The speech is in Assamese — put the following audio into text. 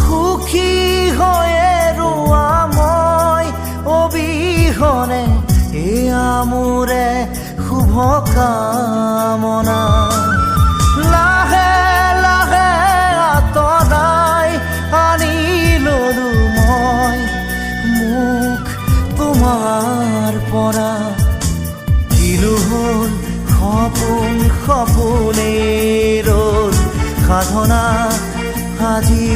সুখী হৈয়ে ৰোৱা মই অবিহনে, এয়া মোৰে শুভ কামনা। লাহে লাহে আঁতৰাই আনি ললো মই মুখ তোমাৰ পৰা। কিলো হ'ল সপোন, সপোনেই ৰ'ল সাধনা, আজি